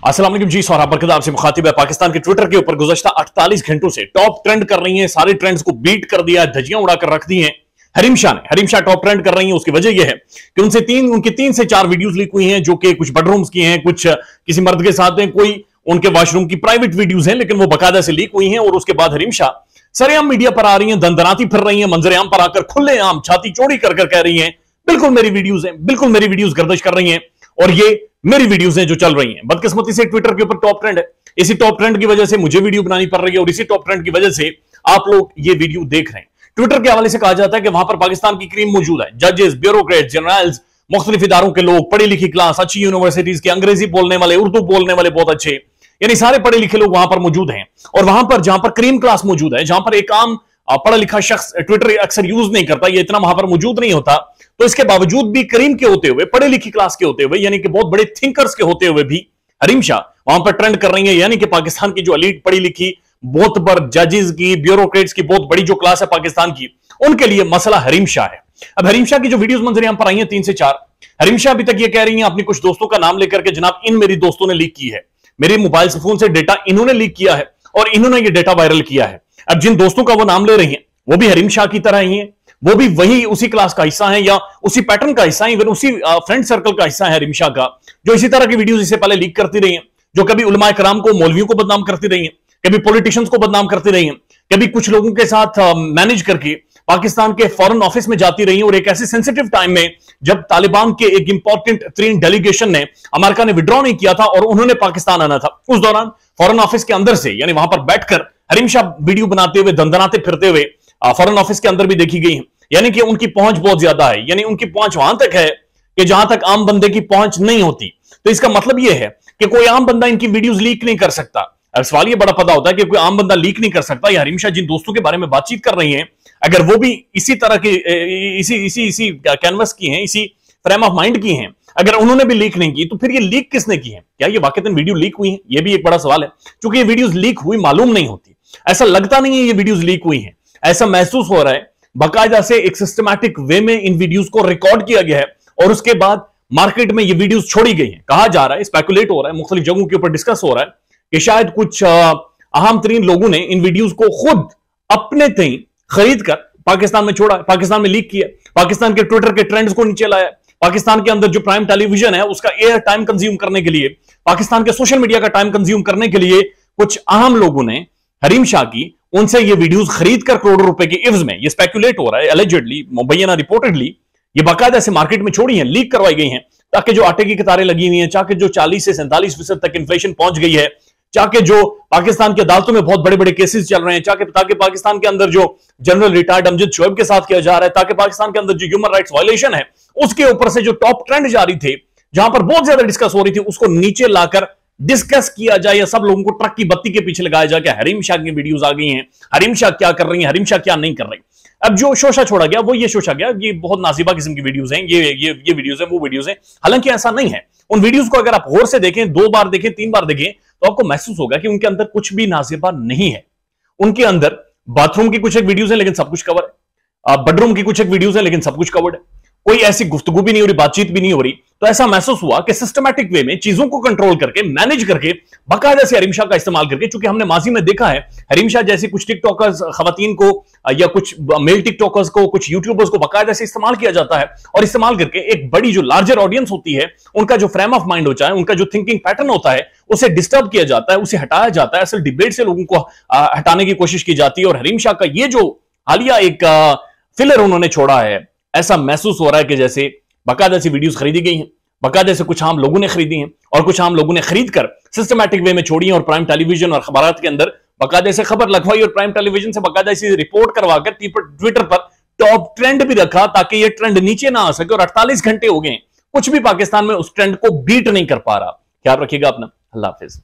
अस्सलाम वालेकुम जी, सौरभ बरकत आपसे मुखातिब है। पाकिस्तान के ट्विटर के ऊपर गुज़श्ता 48 घंटों से टॉप ट्रेंड कर रही हैं, सारे ट्रेंड्स को बीट कर दिया, धज्जियां उड़ाकर रख दी हैं। हरीम शाह टॉप ट्रेंड कर रही हैं। उसकी वजह यह है कि उनकी 3 से 4 वीडियोस लीक हुई हैं, जो कि कुछ बेडरूम्स की हैं, कुछ किसी मर्द के साथ हैं, कोई उनके वॉशरूम की प्राइवेट वीडियोस हैं, लेकिन वो बाकायदा से लीक हुई हैं। और उसके बाद हरीम शाह सरेआम मीडिया पर आ रही हैं, दंदनाती फिर रही हैं, मंजरेआम पर आकर खुलेआम छाती चौड़ी कर कह रही हैं बिल्कुल मेरी वीडियोस हैं, बिल्कुल मेरी वीडियोस गर्दिश कर रही हैं और ये मेरी वीडियोस हैं जो चल रही हैं। बदकिस्मती से ट्विटर के ऊपर टॉप ट्रेंड है, इसी टॉप ट्रेंड की वजह से मुझे वीडियो बनानी पड़ रही है और इसी टॉप ट्रेंड की वजह से आप लोग ये वीडियो देख रहे हैं। ट्विटर के हवाले से कहा जाता है कि वहां पर पाकिस्तान की क्रीम मौजूद है, जजेस, ब्यूरोक्रेट, जनरल्स, मुख्तलिफ इदारों के लोग, पढ़ी लिखी क्लास, अच्छी यूनिवर्सिटीज के, अंग्रेजी बोलने वाले, उर्दू बोलने वाले बहुत अच्छे, यानी सारे पढ़े लिखे लोग वहां पर मौजूद हैं। और वहां पर जहां पर क्रीम क्लास मौजूद है, जहां पर एक आम पढ़ा लिखा शख्स ट्विटर अक्सर यूज नहीं करता, ये इतना वहां पर मौजूद नहीं होता, तो इसके बावजूद भी करीम के होते हुए, पढ़े लिखी क्लास के होते हुए, यानी कि बहुत बड़े थिंकर्स के होते हुए भी हरीम शाह वहां पर ट्रेंड कर रही है। यानी कि पाकिस्तान की जो एलीट पढ़ी लिखी बहुत बर जजेस की, ब्यूरोक्रेट्स की बहुत बड़ी जो क्लास है पाकिस्तान की, उनके लिए मसला हरीम शाह है। अब हरीम शाह की जो वीडियोस मंजर यहां पर आई हैं 3 से 4, हरीम शाह अभी तक ये कह रही हैं अपनी कुछ दोस्तों का नाम लेकर के, जनाब इन मेरी दोस्तों ने लीक की है, मेरे मोबाइल फोन से डेटा इन्होंने लीक किया है और इन्होंने ये डेटा वायरल किया है। अब जिन दोस्तों का वो नाम ले रही हैं वो भी हरीम शाह की तरह ही है, वो भी वही उसी क्लास का हिस्सा है या उसी पैटर्न का हिस्सा है, इवन उसी फ्रेंड सर्कल का हिस्सा है हरीम शाह का, जो इसी तरह की वीडियोस इससे पहले लीक करती रही हैं, जो कभी उलमाए कराम को, मौलवियों को बदनाम करती रही हैं, कभी पॉलिटिशियंस को बदनाम करती रही हैं, कभी कुछ लोगों के साथ मैनेज करके पाकिस्तान के फॉरेन ऑफिस में जाती रही हैं। और एक ऐसे सेंसिटिव टाइम में जब तालिबान के एक इंपॉर्टेंट 3 डेलीगेशन ने, अमेरिका ने विड्रॉ नहीं किया था और उन्होंने पाकिस्तान आना था, उस दौरान फॉरेन ऑफिस के अंदर से, यानी वहां पर बैठकर हरीम शाह वीडियो बनाते हुए, दंदनाते फिरते हुए फॉरेन ऑफिस के अंदर भी देखी गई है। यानी कि उनकी पहुंच बहुत ज्यादा है, यानी उनकी पहुंच वहां तक है कि जहां तक आम बंदे की पहुंच नहीं होती। तो इसका मतलब यह है कि कोई आम बंदा इनकी वीडियोस लीक नहीं कर सकता। अब सवाल यह बड़ा पैदा होता है कि कोई आम बंदा लीक नहीं कर सकता, या हरीम शाह जिन दोस्तों के बारे में बातचीत कर रही हैं, अगर वो भी इसी तरह की इसी कैनवस की हैं, इसी फ्रेम ऑफ माइंड की हैं, अगर उन्होंने भी लीक नहीं की, तो फिर ये लीक किसने की है? क्या ये वाकईतन वीडियो लीक हुई है? ये भी एक बड़ा सवाल है, क्योंकि ये वीडियोस लीक हुई मालूम नहीं होती, ऐसा लगता नहीं है ये वीडियोस लीक हुई है, ऐसा महसूस हो रहा है बाकायदा से एक सिस्टमैटिक वे में इन वीडियोस को रिकॉर्ड किया गया है और उसके बाद मार्केट में ये वीडियोस छोड़ी गई हैं। कहा जा रहा है, स्पेकुलेट हो रहा है, मुख्तलिफ जगहों के ऊपर डिस्कस हो रहा है कि शायद कुछ अहम तरीन लोगों ने इन वीडियोस को खुद अपने तई खरीद कर पाकिस्तान में छोड़ा, पाकिस्तान में लीक किया, पाकिस्तान के ट्विटर के ट्रेंड्स को नीचे लाया, पाकिस्तान के अंदर जो प्राइम टेलीविजन है उसका एयर टाइम कंज्यूम करने के लिए, पाकिस्तान के सोशल मीडिया का टाइम कंज्यूम करने के लिए कुछ अहम लोगों ने हरीम शाह की उनसे ये वीडियोस खरीद कर करोड़ों रुपए के इव्ज में, ये स्पेकुलेट हो रहा है, एलिजेडली, मुबैना रिपोर्टेडली, ये बाकायदा से मार्केट में छोड़ी हैं, लीक करवाई गई हैं, ताकि जो आटे की कतारें लगी हुई हैं, चाहे जो 40 से 47% तक इन्फ्लेशन पहुंच गई है, चाहे जो पाकिस्तान की अदालतों में बहुत बड़े बड़े केसेस चल रहे हैं, ताकि पाकिस्तान के अंदर जो जनरल रिटायर्ड अमजद शोएब के साथ किया जा रहा है, ताकि पाकिस्तान के अंदर जो ह्यूमन राइट्स वायलेशन है उसके ऊपर से जो टॉप ट्रेंड जारी थे, जहां पर बहुत ज्यादा डिस्कस हो रही थी, उसको नीचे लाकर डिस्कस किया जाए या सब लोगों को ट्रक की बत्ती के पीछे लगाया जाए कि हरीम शाह की वीडियोस आ गई हैं, हरीम शाह क्या कर रही हैं, हरीम शाह क्या नहीं कर रही। अब जो शोशा छोड़ा गया वो ये शोशा गया, ये बहुत नाजिबा किस्म की वीडियोस हैं, ये वीडियोस हैं, वो वीडियोस हैं। हालांकि ऐसा नहीं है, उन वीडियोस को अगर आप गौर से देखें, 2 बार देखें, 3 बार देखें, तो आपको महसूस होगा कि उनके अंदर कुछ भी नाजिबा नहीं है। उनके अंदर बाथरूम की कुछ एक वीडियोस है लेकिन सब कुछ कवर है, बेडरूम की कुछ एक वीडियोस है लेकिन सब कुछ कवर्ड है, कोई ऐसी गुफ्तगू भी नहीं हो रही, बातचीत भी नहीं हो रही। तो ऐसा महसूस हुआ कि सिस्टमैटिक वे में चीजों को कंट्रोल करके, मैनेज करके, बाकायदा से हरीम शाह का इस्तेमाल करके, चूंकि हमने माजी में देखा है हरीम शाह जैसी कुछ टिकटॉकर्स खवातीन को या कुछ मेल टिकटॉकर्स को, कुछ यूट्यूबर्स को बाकायदा से इस्तेमाल किया जाता है और इस्तेमाल करके एक बड़ी जो लार्जर ऑडियंस होती है, उनका जो फ्रेम ऑफ माइंड होता है, उनका जो थिंकिंग पैटर्न होता है, उसे डिस्टर्ब किया जाता है, उसे हटाया जाता है, असल डिबेट से लोगों को हटाने की कोशिश की जाती है। और हरीम शाह का ये जो हालिया एक फिलर उन्होंने छोड़ा है, ऐसा महसूस हो रहा है कि जैसे बाकायदा से वीडियोस खरीदी गई हैं, बाकायदा से कुछ आम लोगों ने खरीदी हैं और कुछ आम लोगों ने खरीद कर सिस्टमैटिक वे में छोड़ी हैं और प्राइम टेलीविजन और खबरात के अंदर बाकायदा से खबर लगवाई और प्राइम टेलीविजन से बाकायदा से रिपोर्ट करवाकर ट्विटर पर टॉप ट्रेंड भी रखा, ताकि ये ट्रेंड नीचे ना आ सके। और 48 घंटे हो गए, कुछ भी पाकिस्तान में उस ट्रेंड को बीट नहीं कर पा रहा। ख्याल रखिएगा अपना, अल्लाह हाफिज।